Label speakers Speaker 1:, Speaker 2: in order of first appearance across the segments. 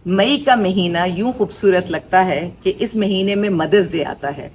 Speaker 1: मई का महीना यूं खूबसूरत लगता है कि इस महीने में मदर्स डे आता है।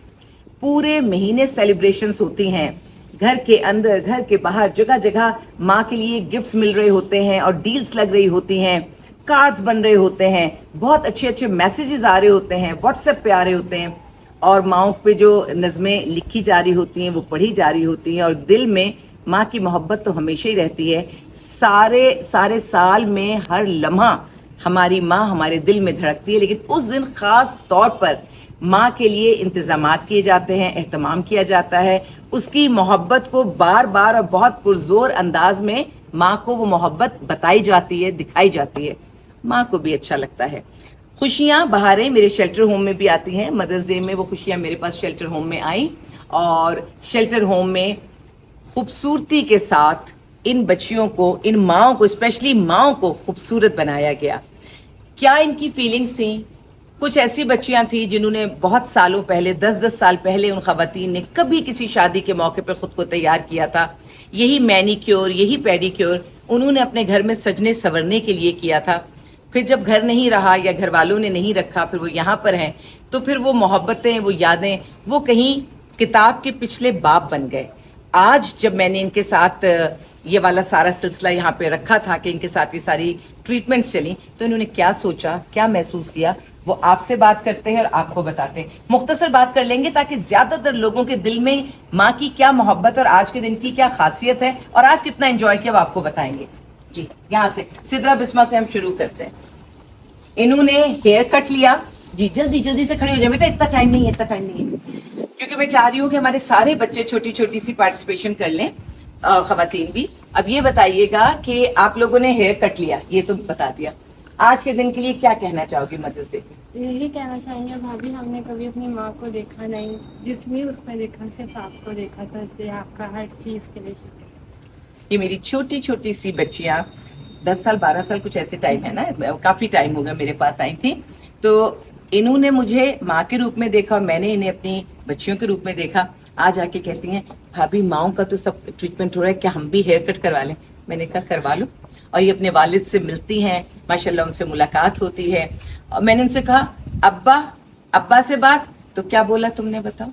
Speaker 1: पूरे महीने सेलिब्रेशंस होती हैं, घर के अंदर घर के बाहर जगह जगह माँ के लिए गिफ्ट्स मिल रहे होते हैं और डील्स लग रही होती हैं, कार्ड्स बन रहे होते हैं, बहुत अच्छे अच्छे मैसेजेस आ रहे होते हैं, व्हाट्सएप पे आ रहे होते हैं, और माँओं पे जो नज़में लिखी जा रही होती हैं वो पढ़ी जा रही होती हैं, और दिल में माँ की मोहब्बत तो हमेशा ही रहती है। सारे सारे साल में हर लम्हा हमारी माँ हमारे दिल में धड़कती है, लेकिन उस दिन ख़ास तौर पर माँ के लिए इंतज़ामात किए जाते हैं, एहतमाम किया जाता है, उसकी मोहब्बत को बार बार और बहुत पुरज़ोर अंदाज में माँ को वो मोहब्बत बताई जाती है, दिखाई जाती है। माँ को भी अच्छा लगता है। खुशियाँ बहारें मेरे शेल्टर होम में भी आती हैं। मदर्स डे में वो खुशियाँ मेरे पास शेल्टर होम में आई, और शेल्टर होम में खूबसूरती के साथ इन बच्चियों को, इन माँओं को, स्पेशली माँओं को खूबसूरत बनाया गया। क्या इनकी फीलिंग्स थी? कुछ ऐसी बच्चियां थी जिन्होंने बहुत सालों पहले, 10-10 साल पहले, उन खवातीन ने कभी किसी शादी के मौके पर ख़ुद को तैयार किया था। यही मैनीक्योर, यही पेडिक्योर उन्होंने अपने घर में सजने संवरने के लिए किया था। फिर जब घर नहीं रहा या घर वालों ने नहीं रखा, फिर वो यहाँ पर हैं, तो फिर वो मोहब्बतें, वो यादें, वो कहीं किताब के पिछले बाब बन गए। आज जब मैंने इनके साथ ये वाला सारा सिलसिला यहाँ पे रखा था कि इनके साथ ये सारी ट्रीटमेंट्स चली, तो इन्होंने क्या सोचा, क्या महसूस किया, वो आपसे बात करते हैं और आपको बताते हैं। मुख्तसर बात कर लेंगे ताकि ज़्यादातर लोगों के दिल में माँ की क्या मोहब्बत और आज के दिन की क्या खासियत है और आज कितना एंजॉय किया, वो आपको बताएंगे। जी, यहाँ से सिदरा बिस्मा से हम शुरू करते हैं। इन्होंने हेयर कट लिया। जी, जल्दी जल्दी से खड़े हो जाए बेटा, इतना टाइम नहीं है, इतना टाइम नहीं है, क्योंकि मैं चाह रही हूँ कि हमारे सारे बच्चे छोटी छोटी सी पार्टिसिपेशन कर लें, खवातीन भी। अब ये बताइएगा कि आप लोगों ने हेयर कट लिया, ये तो बता दिया, आज के दिन के लिए क्या कहना चाहोगी मदर्स डे पे?
Speaker 2: यही कहना चाहेंगे भाभी, हमने कभी अपनी माँ को देखा नहीं, जिसमें उसमें देखा, सिर्फ आपको देखा था, इसलिए आपका हर चीज़ के लिए शुक्रिया।
Speaker 1: ये मेरी छोटी छोटी सी बच्चियाँ 10 साल 12 साल कुछ ऐसे टाइम है ना, काफ़ी टाइम हो गया मेरे पास आई थी, तो इन्होंने मुझे माँ के रूप में देखा और मैंने इन्हें अपनी बच्चियों के रूप में देखा। आज आके कहती हैं भाभी माँओं का तो सब ट्रीटमेंट हो रहा है, क्या हम भी हेयर कट करवा लें? मैंने कहा करवा लो। और ये अपने वालिद से मिलती हैं, माशाल्लाह उनसे मुलाकात होती है, और मैंने उनसे कहा अब्बा, अब्बा से बात, तो क्या बोला तुमने बताओ?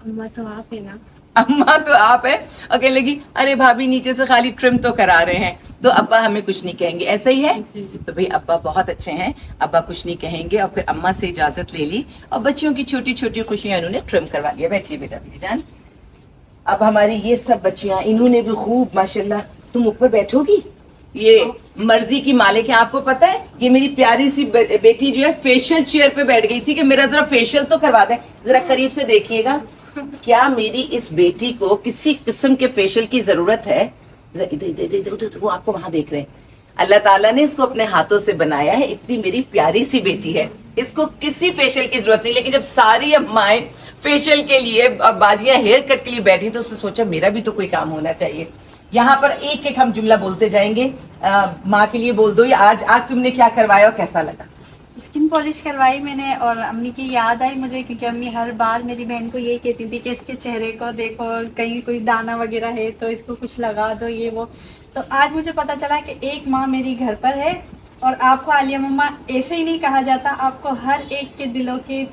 Speaker 2: अम्मा तो आप है ना।
Speaker 1: अम्मा तो आप है, और कहने लगी अरे भाभी नीचे से खाली ट्रिम तो करा रहे हैं, तो अब्बा हमें कुछ नहीं कहेंगे, ऐसा ही है? तो भाई अब्बा बहुत अच्छे हैं, अब्बा कुछ नहीं कहेंगे। और फिर अम्मा से इजाजत ले ली और बच्चियों की छोटी छोटी खुशियां इन्होंने ट्रिम करवा लिया। बैठिए बेटा मेरी जान। अब हमारी ये सब बच्चियां, इन्होंने भी खूब माशाल्लाह। तुम ऊपर बैठोगी, ये मर्जी की मालिक है। आपको पता है ये मेरी प्यारी सी बेटी जो है फेशियल चेयर पे बैठ गई थी कि मेरा जरा फेशियल तो करवा दे। जरा करीब से देखिएगा, क्या मेरी इस बेटी को किसी किस्म के फेशियल की जरूरत है? इधर इधर इधर, वो आपको वहां देख रहे हैं। अल्लाह ताला ने इसको अपने हाथों से बनाया है, इतनी मेरी प्यारी सी बेटी है, इसको किसी फेशियल की जरूरत नहीं। लेकिन जब सारी अम्माएं फेशियल के लिए और बाजियां हेयर कट के लिए बैठी, तो उसने सोचा मेरा भी तो कोई काम होना चाहिए। यहाँ पर एक एक हम जुमला बोलते जाएंगे। माँ के लिए बोल दो, या आज तुमने क्या करवाया और कैसा लगा?
Speaker 2: स्किन पॉलिश करवाई मैंने, और अम्मी की याद आई मुझे, क्योंकि अम्मी हर बार मेरी बहन को यही कहती थी कि इसके चेहरे को देखो, कहीं कोई दाना वगैरह है तो इसको कुछ लगा दो, ये वो। तो आज मुझे पता चला कि एक माँ मेरी घर पर है, और आपको आलिया मम्मा ऐसे ही नहीं कहा जाता, आपको हर एक के दिलों की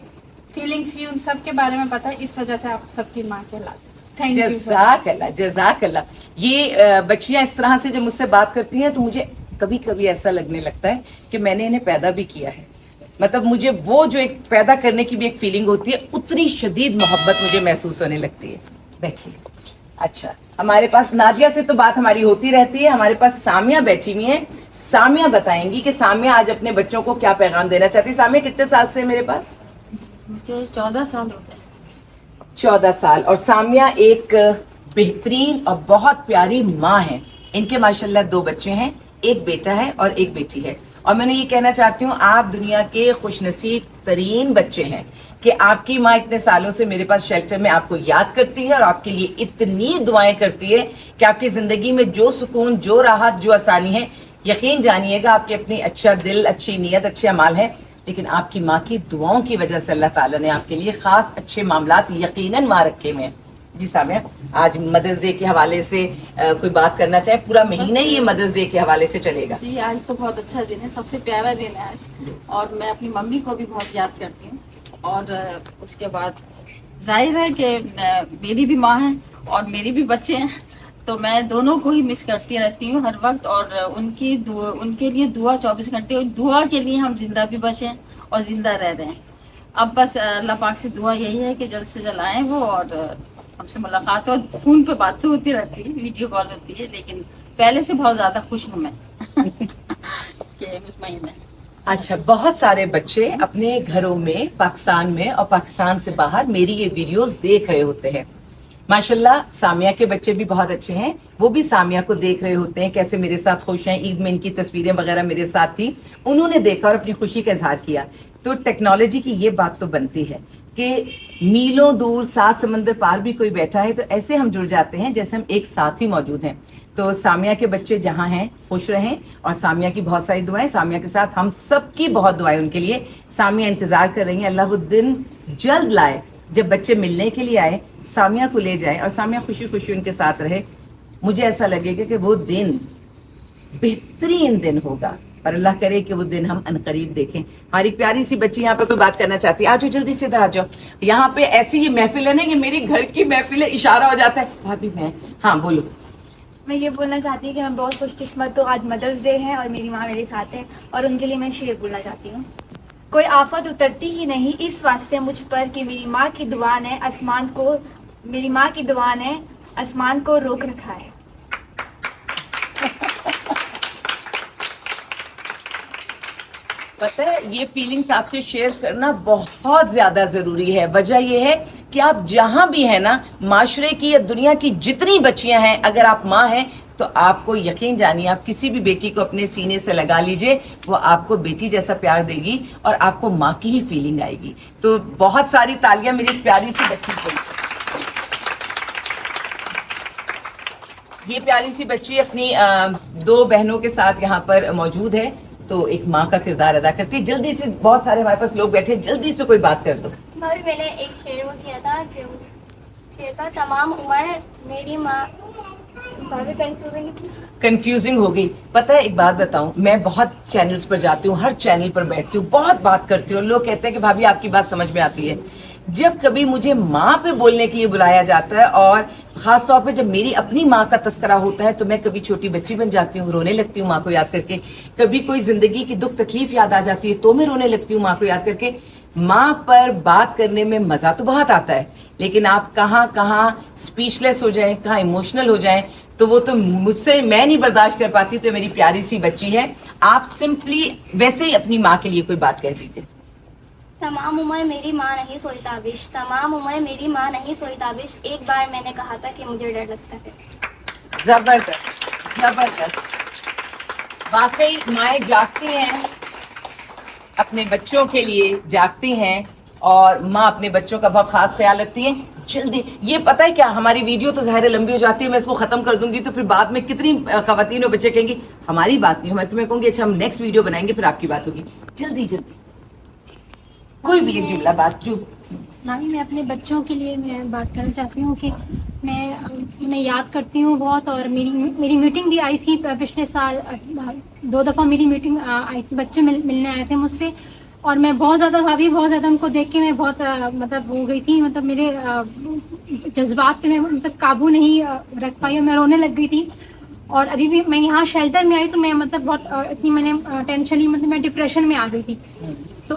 Speaker 2: फीलिंग्स की, उन सब के बारे में पता है, इस वजह से आप सबकी माँ कहलाते। Thank you.
Speaker 1: जज़ाकल्लाह, जज़ाकल्लाह। ये बच्चियां इस तरह से जब मुझसे बात करती हैं तो मुझे कभी कभी ऐसा लगने लगता है कि मैंने इन्हें पैदा भी किया है। मतलब मुझे वो जो एक पैदा करने की भी एक फीलिंग होती है, उतनी शदीद मोहब्बत मुझे महसूस होने लगती है। बैठिए। अच्छा, हमारे पास नादिया से तो बात हमारी होती रहती है, हमारे पास सामिया बैठी हुई है। सामिया बताएंगी कि सामिया आज अपने बच्चों को क्या पैगाम देना चाहती है। सामिया कितने साल से मेरे पास?
Speaker 2: मुझे 14 साल हो गए।
Speaker 1: 14 साल। और सामिया एक बेहतरीन और बहुत प्यारी माँ है। इनके माशाल्लाह 2 बच्चे हैं, एक बेटा है और एक बेटी है। और मैंने ये कहना चाहती हूँ, आप दुनिया के खुशनसीब तरीन बच्चे हैं कि आपकी माँ इतने सालों से मेरे पास शेल्टर में आपको याद करती है और आपके लिए इतनी दुआएं करती है कि आपकी ज़िंदगी में जो सुकून, जो राहत, जो आसानी है, यकीन जानिएगा आपकी अपनी अच्छा दिल, अच्छी नीयत, अच्छे अमाल है, लेकिन आपकी माँ की दुआओं की वजह से अल्लाह ताला ने आपके लिए ख़ास अच्छे मामलात यकीनन माँ रखे हुए हैं। जी सामिया, आज मदर्स डे के हवाले से कोई बात करना चाहे? पूरा महीना ही ये मदर्स डे के हवाले से चलेगा।
Speaker 3: जी आज तो बहुत अच्छा दिन है, सबसे प्यारा दिन है आज, और मैं अपनी मम्मी को भी बहुत याद करती हूँ। और उसके बाद जाहिर है कि मेरी भी माँ है और मेरी भी बच्चे हैं, तो मैं दोनों को ही मिस करती रहती हूँ हर वक्त। और उनके लिए दुआ 24 घंटे, और दुआ के लिए हम जिंदा भी बचे और जिंदा रह रहे हैं। अब बस अल्लाह पाक से दुआ यही है कि जल्द से जल्द आए वो और हमसे मुलाकात हो। फ़ोन पे बात तो होती रहती है, वीडियो कॉल होती है, लेकिन पहले से बहुत ज़्यादा खुश हूँ मैं कि मुतमईन है।
Speaker 1: अच्छा, बहुत सारे बच्चे अपने घरों में, पाकिस्तान में और पाकिस्तान से बाहर मेरी ये वीडियोस देख रहे होते हैं। माशाल्लाह सामिया के बच्चे भी बहुत अच्छे हैं, वो भी सामिया को देख रहे होते हैं, कैसे मेरे साथ खुश हैं। ईद में इनकी तस्वीरें वगैरह मेरे साथ थी, उन्होंने देखा और अपनी खुशी का इजहार किया। तो टेक्नोलॉजी की ये बात तो बनती है कि मीलों दूर 7 समंदर पार भी कोई बैठा है तो ऐसे हम जुड़ जाते हैं जैसे हम एक साथ ही मौजूद हैं। तो सामिया के बच्चे जहाँ हैं खुश रहें, और सामिया की बहुत सारी दुआएं, सामिया के साथ हम सबकी बहुत दुआएं उनके लिए। सामिया इंतजार कर रही है, अल्लाह वो दिन जल्द लाए जब बच्चे मिलने के लिए आए, सामिया को ले जाए और सामिया खुशी खुशी उनके साथ रहे। मुझे ऐसा लगेगा कि वो दिन बेहतरीन दिन होगा और अल्लाह करे कि वो दिन हम अनकरीब देखें। हमारी प्यारी सी बच्ची यहाँ पे कोई बात करना चाहती है, आ जाओ जल्दी से इधर आ जाओ। यहाँ पे ऐसी ये महफिल है ना, ये मेरी घर की महफिल है, इशारा हो जाता है भाभी मैं, हाँ बोलो।
Speaker 4: मैं ये बोलना चाहती हूँ कि मैं बहुत खुशकिस्मत हूँ, आज मदर्स डे है और मेरी माँ मेरे साथ है, और उनके लिए मैं शेर बोलना चाहती हूँ। कोई आफत उतरती ही नहीं इस वास्ते मुझ पर कि मेरी माँ की दुआ ने आसमान को, मेरी माँ की दुआ ने आसमान को रोक रखा है।
Speaker 1: पता है ये फीलिंग्स आपसे शेयर करना बहुत ज्यादा जरूरी है। वजह यह है कि आप जहां भी हैं ना, माशरे की या दुनिया की जितनी बच्चियां हैं, अगर आप माँ हैं तो आपको यकीन जानिए, आप किसी भी बेटी को अपने सीने से लगा लीजिए, वो आपको बेटी जैसा प्यार देगी और आपको माँ की ही फीलिंग आएगी। तो बहुत सारी तालियां मेरी इस प्यारी सी बच्ची को। ये प्यारी सी बच्ची अपनी 2 बहनों के साथ यहाँ पर मौजूद है, तो एक माँ का किरदार अदा करती है। जल्दी से, बहुत सारे हमारे पास लोग बैठे हैं, जल्दी से कोई बात कर दो।
Speaker 5: भाभी मैंने एक शेर वो किया था कि शेर था तमाम उम्र मेरी माँ। भाभी
Speaker 1: कंफ्यूजिंग हो गई। पता है एक बात बताऊं, मैं बहुत चैनल्स पर जाती हूँ, हर चैनल पर बैठती हूँ, बहुत बात करती हूँ, लोग कहते हैं कि भाभी आपकी बात समझ में आती है। जब कभी मुझे माँ पे बोलने के लिए बुलाया जाता है, और खास तौर पे जब मेरी अपनी माँ का तस्करा होता है, तो मैं कभी छोटी बच्ची बन जाती हूँ, रोने लगती हूँ माँ को याद करके। कभी कोई जिंदगी की दुख तकलीफ याद आ जाती है तो मैं रोने लगती हूँ माँ को याद करके। माँ पर बात करने में मजा तो बहुत आता है, लेकिन आप कहाँ कहाँ स्पीचलेस हो जाएं, कहाँ इमोशनल हो जाएं, तो वो तो मुझसे मैं नहीं बर्दाश्त कर पाती। तो मेरी प्यारी सी बच्ची है, आप सिंपली वैसे ही अपनी माँ के लिए कोई बात कह दीजिए।
Speaker 5: तमाम उम्र मेरी माँ नहीं सोई ताबिश, तमाम उम्र मेरी माँ नहीं सोई ताबिश, एक बार मैंने कहा था कि मुझे डर लगता है।
Speaker 1: जबरदस्त जबरदस्त। वाकई माएँ जागती हैं, अपने बच्चों के लिए जागती हैं, और माँ अपने बच्चों का बहुत खास ख्याल रखती है। जल्दी, ये पता है क्या, हमारी वीडियो तो ज़ाहिर लंबी हो जाती है, मैं इसको ख़त्म कर दूंगी तो फिर बाद में कितनी ख़वातीन और बच्चे कहेंगी हमारी बात नहीं, मैं कहूँगी अच्छा हम नेक्स्ट वीडियो बनाएंगे फिर आपकी बात होगी। जल्दी जल्दी कोई भी एक जुमला बात जो।
Speaker 6: मामी मैं अपने बच्चों के लिए मैं बात करना चाहती हूँ कि मैं याद करती हूँ बहुत, और मेरी मीटिंग भी आई थी पिछले साल, 2 दफ़ा मेरी मीटिंग आई थी, बच्चे मिलने आए थे मुझसे, और मैं बहुत ज़्यादा भाभी, बहुत ज़्यादा उनको देख के मैं बहुत मतलब हो गई थी, मतलब मेरे जज्बात पे मैं मतलब काबू नहीं रख पाई और मैं रोने लग गई थी। और अभी भी मैं यहाँ शेल्टर में आई तो मैं मतलब बहुत इतनी मैंने टेंशन ही, मतलब मैं डिप्रेशन में आ गई थी। तो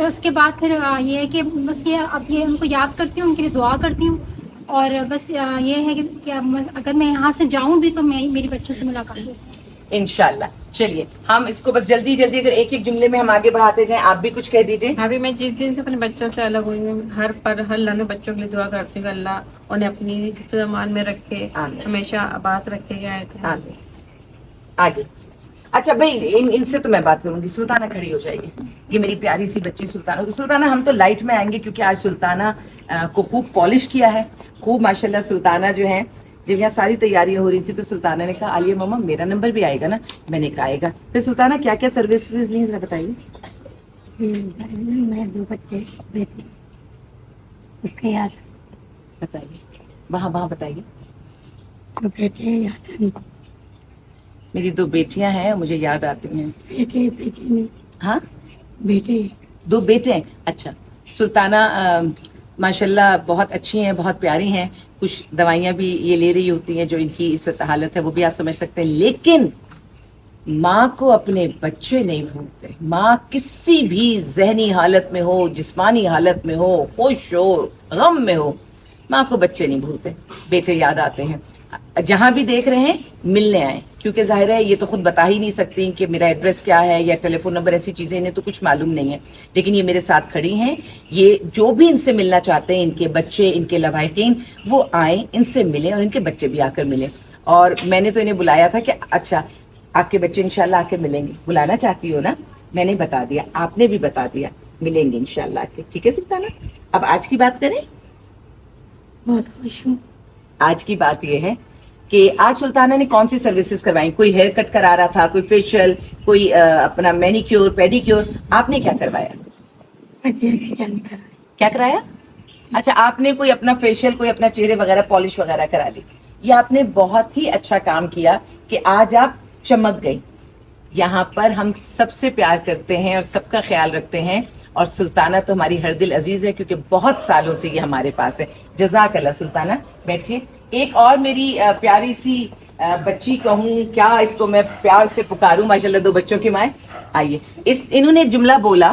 Speaker 6: उसके बाद फिर ये है कि बस ये अब ये उनको याद करती हूँ, उनके लिए दुआ करती हूँ, और बस ये है कि अगर मैं यहाँ से जाऊँ भी तो मैं मेरी बच्चों से मुलाकात हो
Speaker 1: इंशाल्लाह। चलिए हम इसको बस जल्दी जल्दी अगर एक एक जुमले में हम आगे बढ़ाते जाएं, आप भी कुछ कह दीजिए।
Speaker 7: अभी मैं जिस दिन से अपने बच्चों से अलग हुई हूँ, हर लम्हे बच्चों के लिए दुआ करती हूँ, अल्लाह उन्हें अपनी हिफ्ज़-ए-मान में रखे, हमेशा आबाद रखेगा।
Speaker 1: आगे अच्छा भाई, इनसे तो मैं बात करूंगी। सुल्ताना खड़ी हो जाएगी, ये मेरी प्यारी सी बच्ची सुल्ताना। सुल्ताना हम तो लाइट में आएंगे क्योंकि आज सुल्ताना को खूब पॉलिश किया है, खूब माशाल्लाह। सुल्ताना जो है, जब यहाँ सारी तैयारियां हो रही थी तो सुल्ताना ने कहा आलिया मम्मा मेरा नंबर भी आएगा ना? मैंने कहा आएगा। फिर सुल्ताना क्या क्या सर्विसेज ली बताइए।
Speaker 8: मैं 2 बच्चे बेटी, उसके याद
Speaker 1: बताइए। वहाँ वहाँ बताइए।
Speaker 8: तो बेटे याद है,
Speaker 1: मेरी 2 बेटियां हैं, मुझे याद आती हैं।
Speaker 8: बेटे नहीं,
Speaker 1: हाँ,
Speaker 8: बेटे
Speaker 1: 2 बेटे हैं। अच्छा, सुल्ताना माशाल्लाह बहुत अच्छी हैं, बहुत प्यारी हैं। कुछ दवाइयाँ भी ये ले रही होती हैं जो इनकी इस वक्त हालत है वो भी आप समझ सकते हैं, लेकिन माँ को अपने बच्चे नहीं भूलते। माँ किसी भी जहनी हालत में हो, जिस्मानी हालत में हो, खुश हो, गम में हो, माँ को बच्चे नहीं भूलते, बेटे याद आते हैं। जहाँ भी देख रहे हैं मिलने आए, क्योंकि जाहिर है ये तो खुद बता ही नहीं सकती कि मेरा एड्रेस क्या है या टेलीफोन नंबर, ऐसी चीज़ें इन्हें तो कुछ मालूम नहीं है, लेकिन ये मेरे साथ खड़ी हैं। ये जो भी इनसे मिलना चाहते हैं, इनके बच्चे, इनके लवाहिकीन, वो आए, इनसे मिलें और इनके बच्चे भी आकर मिलें। और मैंने तो इन्हें बुलाया था कि अच्छा आपके बच्चे इंशाल्लाह आके मिलेंगे, बुलाना चाहती हो ना, मैंने बता दिया, आपने भी बता दिया, मिलेंगे इंशाल्लाह आके। ठीक है सुल्ताना, अब आज की बात करें।
Speaker 8: बहुत खुश हूँ।
Speaker 1: आज की बात यह है कि आज सुल्ताना ने कौन सी सर्विसेज करवाई। कोई हेयर कट करा रहा था, कोई फेशियल, कोई अपना मैनिक्योर, पेडिक्योर, आपने क्या करवाया? क्या कराया? अच्छा, आपने कोई अपना फेशियल, कोई अपना चेहरे वगैरह पॉलिश वगैरह करा दी। ये आपने बहुत ही अच्छा काम किया कि आज आप चमक गई। यहाँ पर हम सबसे प्यार करते हैं और सबका ख्याल रखते हैं, और सुल्ताना तो हमारी हर दिल अजीज है क्योंकि बहुत सालों से ये हमारे पास है। जज़ाकल्लाह सुल्ताना, बैठिए। एक और मेरी प्यारी सी बच्ची कहूँ क्या, इसको मैं प्यार से पुकारूं, माशाल्लाह 2 बच्चों की माँ। आइए, इन्होंने एक जुमला बोला,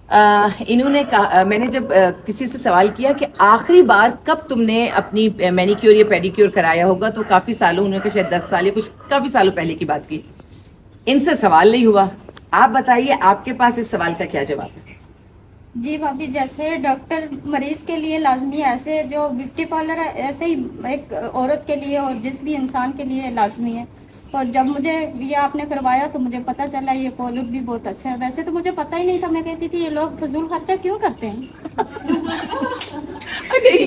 Speaker 1: इन्होंने कहा, मैंने जब किसी से सवाल किया कि आखिरी बार कब तुमने अपनी मैनिक्योर या पेडिक्योर कराया होगा, तो काफ़ी सालों, उन्होंने शायद 10 साल या कुछ काफ़ी सालों पहले की बात की। इनसे सवाल नहीं हुआ। आप बताइए आपके पास इस सवाल का क्या जवाब है?
Speaker 2: जी भाभी, जैसे डॉक्टर मरीज के लिए लाजमी है, ऐसे जो ब्यूटी पार्लर है ऐसे ही एक औरत के लिए और जिस भी इंसान के लिए लाजमी है। और जब मुझे ये आपने करवाया तो मुझे पता चला ये कॉलर भी बहुत अच्छा है। वैसे तो मुझे पता ही नहीं था, मैं कहती थी ये लोग फजूल खर्चा क्यों करते हैं।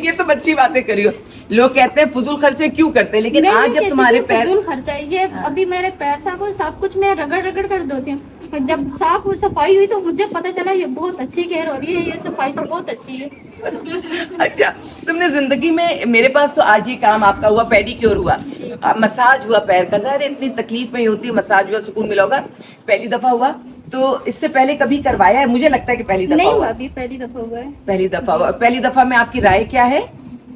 Speaker 1: ये तो अच्छी बातें करी हो, लोग कहते हैं फजूल खर्चे क्यों करते हैं, लेकिन आज जब तुम्हारे पैर,
Speaker 2: फजूल खर्चा है ये। अभी मेरे पैर साफ हो, सब कुछ मैं रगड़ रगड़ कर धोती हूँ, जब साफ सफाई हुई तो मुझे पता चला ये बहुत अच्छी केयर हो रही है, ये सफाई तो बहुत अच्छी है।
Speaker 1: अच्छा, तुमने जिंदगी में, मेरे पास तो आज ये काम आपका हुआ, पेडिक्योर हुआ, मसाज हुआ पैर का, ज़ाहिर है इतनी तकलीफ में होती है, मसाज हुआ, सुकून मिला होगा, पहली दफा हुआ। तो इससे पहले कभी करवाया है? मुझे लगता है कि पहली दफा
Speaker 2: नहीं
Speaker 1: हुआ।
Speaker 2: अभी पहली दफा हुआ है।
Speaker 1: पहली दफा हुआ। पहली दफा में आपकी राय क्या है?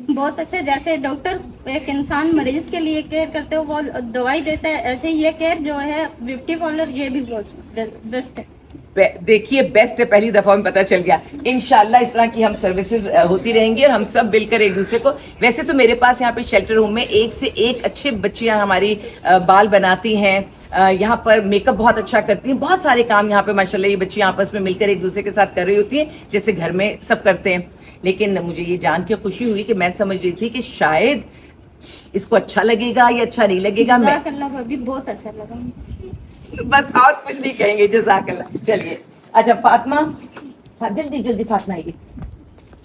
Speaker 2: बहुत अच्छा, जैसे डॉक्टर एक इंसान मरीज के लिए केयर करते हो, वो दवाई देता है, ऐसे ये केयर जो है ब्यूटी पार्लर ये भी बहुत बेस्ट है।
Speaker 1: देखिए बेस्ट है, पहली दफा में पता चल गया। इंशाल्लाह इस तरह की हम सर्विसेज होती रहेंगी और हम सब मिलकर एक दूसरे को। वैसे तो मेरे पास यहाँ पे शेल्टर होम में एक से एक अच्छे बच्चियाँ हमारी बाल बनाती हैं, यहाँ पर मेकअप बहुत अच्छा करती हैं, बहुत सारे काम यहाँ पे माशाल्लाह ये बच्चियाँ आपस में मिलकर एक दूसरे के साथ कर रही होती हैं, जैसे घर में सब करते हैं। लेकिन मुझे ये जान के खुशी हुई कि मैं समझ रही थी कि शायद इसको अच्छा लगेगा या अच्छा नहीं लगेगा।
Speaker 2: भाभी बहुत अच्छा लगा,
Speaker 1: बस और कुछ नहीं कहेंगे, जज़ाकल्लाह। चलिए, अच्छा फातिमा, जल्दी जल्दी फातिमा आइए।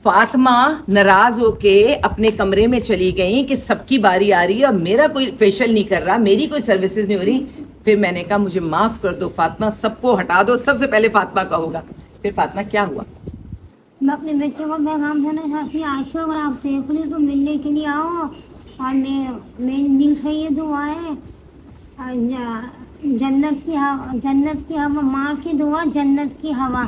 Speaker 1: फातिमा नाराज होके अपने कमरे में चली गई कि सबकी बारी आ रही है और मेरा कोई फेशियल नहीं कर रहा, मेरी कोई सर्विसेज नहीं हो रही। फिर मैंने कहा मुझे माफ कर दो फातिमा, सबको हटा दो, सबसे पहले फातिमा का होगा। फिर फातिमा क्या हुआ?
Speaker 9: मैं अपने बच्चों को पैगाम देना चाहती हूँ, आशा अगर आप देख ली तो मिलने के लिए आओ, और मेरी दिल से ये दुआ है, जन्नत की हवा, माँ की दुआ, जन्नत की हवा।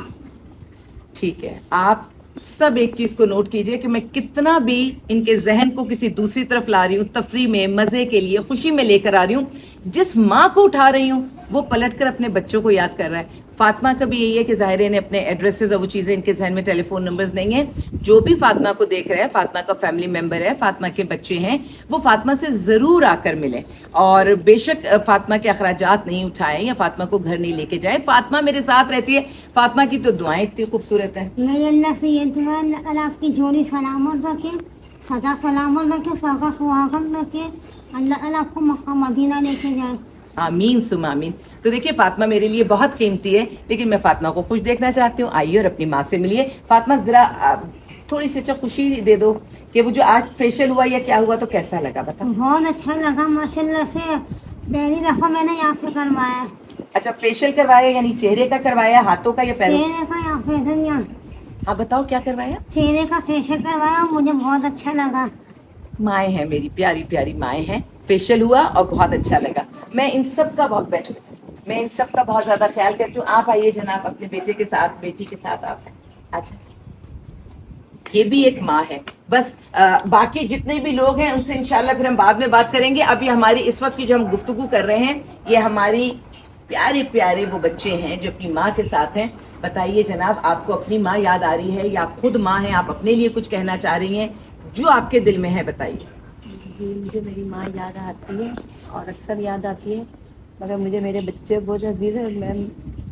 Speaker 1: ठीक है, आप सब एक चीज को नोट कीजिए कि मैं कितना भी इनके जहन को किसी दूसरी तरफ ला रही हूँ, तफरी में, मजे के लिए, खुशी में लेकर आ रही हूँ, जिस माँ को उठा रही हूँ वो पलटकर अपने बच्चों को याद कर रहा है। फातिमा का भी यही है कि ज़ाहिर ने अपने एड्रेसेस और वो चीज़ें इनके जहन में, टेलीफोन नंबर्स नहीं हैं। जो भी फातिमा को देख रहा है, फातिमा का फैमिली मेम्बर है, फातिमा के बच्चे हैं, वो फातिमा से ज़रूर आकर मिलें। और बेशक फातिमा के अखराजात नहीं उठाएं या फातिमा को घर नहीं लेके जाएं। फातिमा मेरे साथ रहती है, फातिमा की तो दुआएं इतनी खूबसूरत हैं।
Speaker 9: मैं अल्लाह से ये दुआ, अल्लाह आपकी जोड़ी सलामत रखे, सदा सलामत रखे, सबका सुहागन रखे, अल्लाह आपको मक्का मदीना लेके जाए।
Speaker 1: आमीन सुम आमीन। तो देखिए फातिमा मेरे लिए बहुत कीमती है, लेकिन मैं फातिमा को खुश देखना चाहती हूँ। आइए और अपनी माँ से मिलिए। फातिमा जरा थोड़ी सी खुशी दे दो कि वो जो आज फेशियल हुआ या क्या हुआ, तो कैसा लगा बताओ।
Speaker 9: बहुत अच्छा लगा माशाल्लाह से, पहली दफा मैंने यहाँ पे करवाया।
Speaker 1: अच्छा, फेशियल करवाया यानी चेहरे का करवाया, हाथों का या पैरों?
Speaker 9: चेहरे का या फेशियल?
Speaker 1: आप बताओ क्या करवाया?
Speaker 9: चेहरे का फेशियल करवाया, मुझे बहुत अच्छा लगा।
Speaker 1: माएँ हैं, मेरी प्यारी प्यारी माएँ हैं। फेशियल हुआ और बहुत अच्छा लगा। मैं इन सब का बहुत मैं इन सब का बहुत ज़्यादा ख्याल करती हूँ। आप आइए जनाब अपने बेटे के साथ, बेटी के साथ आप। अच्छा, ये भी एक माँ है। बस बाकी जितने भी लोग हैं उनसे इंशाल्लाह फिर हम बाद में बात करेंगे। अभी हमारी इस वक्त की जो हम गुफ्तगू कर रहे हैं, ये हमारी प्यारे प्यारे वो बच्चे हैं जो अपनी माँ के साथ हैं। बताइए जनाब, आपको अपनी माँ याद आ रही है या आप खुद माँ हैं, आप अपने लिए कुछ कहना चाह रही हैं, जो आपके दिल में है बताइए।
Speaker 10: जी, मुझे मेरी माँ याद आती है और अक्सर याद आती है, मगर मुझे मेरे बच्चे बहुत अजीज़ है।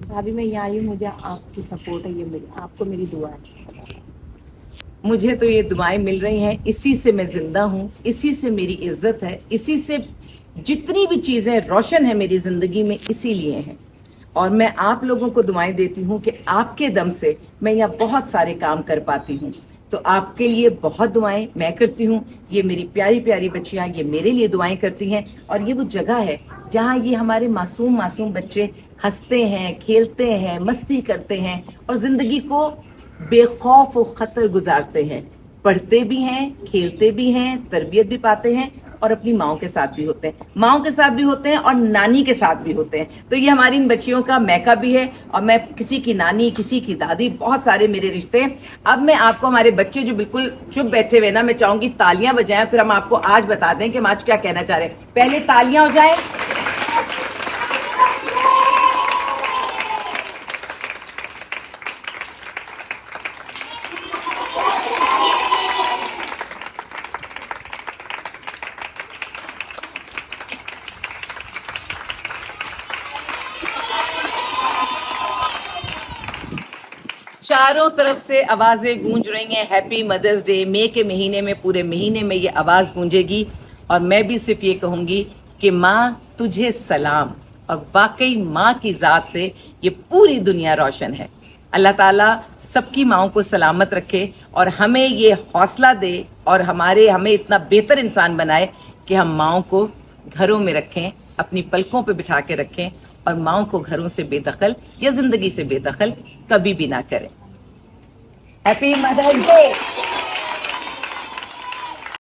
Speaker 10: भाभी मैं यहाँ आई हूँ, मुझे आपकी सपोर्ट है, ये आपको मेरी दुआ है।
Speaker 1: मुझे तो ये दुआएं मिल रही हैं, इसी से मैं जिंदा हूँ, इसी से मेरी इज्जत है, इसी से जितनी भी चीज़ें रोशन है मेरी ज़िंदगी में इसीलिए हैं। और मैं आप लोगों को दुआएं देती हूँ कि आपके दम से मैं यहाँ बहुत सारे काम कर पाती हूँ। तो आपके लिए बहुत दुआएं मैं करती हूँ। ये मेरी प्यारी प्यारी बच्चियाँ ये मेरे लिए दुआएं करती हैं। और ये वो जगह है जहाँ ये हमारे मासूम मासूम बच्चे हंसते हैं, खेलते हैं, मस्ती करते हैं और ज़िंदगी को बेखौफ व ख़तर गुजारते हैं। पढ़ते भी हैं, खेलते भी हैं, तरबियत भी पाते हैं और अपनी माओ के साथ भी होते हैं, माओ के साथ भी होते हैं और नानी के साथ भी होते हैं। तो ये हमारी इन बच्चियों का मैका भी है और मैं किसी की नानी, किसी की दादी, बहुत सारे मेरे रिश्ते हैं। अब मैं आपको हमारे बच्चे जो बिल्कुल चुप बैठे हुए ना, मैं चाहूँगी तालियां बजाएं, फिर हम आपको आज बता दें कि हम आज क्या कहना चाह रहे हैं। पहले तालियां हो जाए। चारों तरफ से आवाजें गूंज रही हैं हैप्पी मदर्स डे। मई के महीने में, पूरे महीने में ये आवाज़ गूंजेगी और मैं भी सिर्फ ये कहूँगी कि माँ तुझे सलाम। और वाकई माँ की ज़ात से ये पूरी दुनिया रोशन है। अल्लाह ताला सबकी माँओं को सलामत रखे और हमें ये हौसला दे और हमें इतना बेहतर इंसान बनाए कि हम माँओं को घरों में रखें, अपनी पलकों पे बिठा के रखें और माँओं को घरों से बेदखल या ज़िंदगी से बेदखल कभी भी ना करें। Happy mother's day.